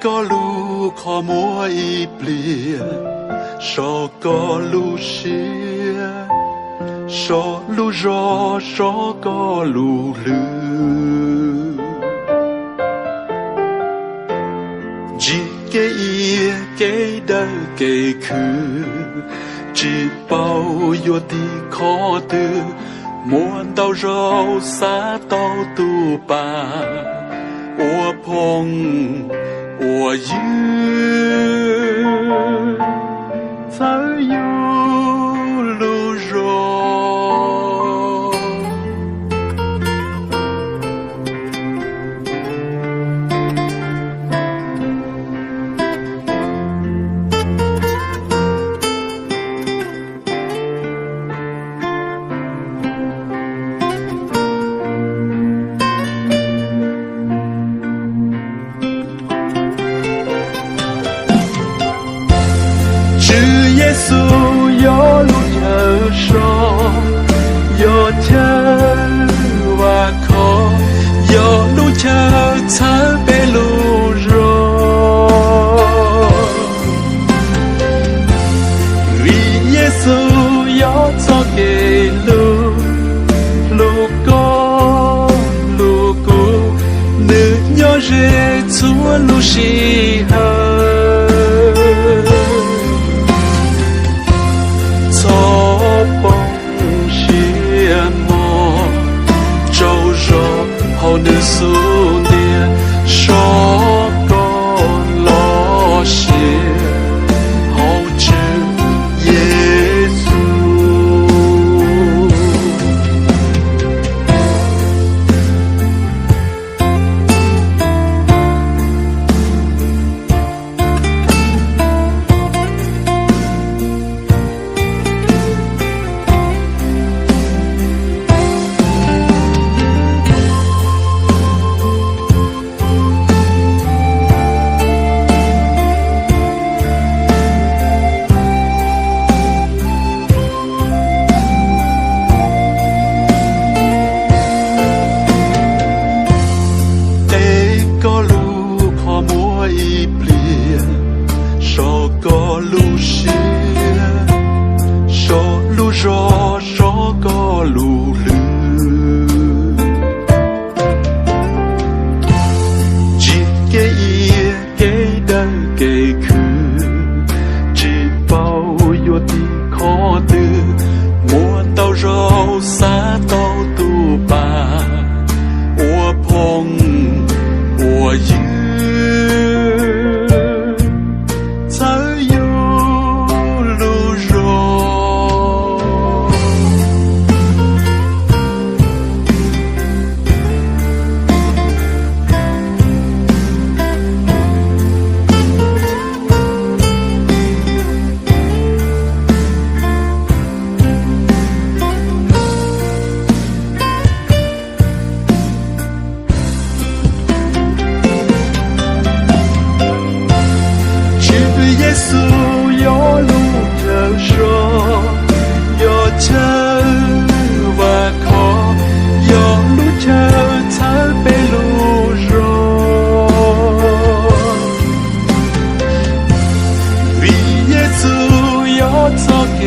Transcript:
có lu khó mua y blia so có lu xia so lu gió so có lu lư chỉ cái y cái đời cái khứ chỉ bao yo đi khó tư muốn đau rau xa đau tu bà 我碰我遇早有路绕耶稣有路着手，有条瓦口，有路着才被路肉。为耶稣要走给路，路过路过，你要日出路西河。 好的苏联，说过了些，好知耶稣。说个路路，只给一给的给去，只保有的可得，莫到肉撒到肚巴，我碰我遇。 耶稣有路着说，有着瓦口，有路着才被路肉。为耶稣要走给。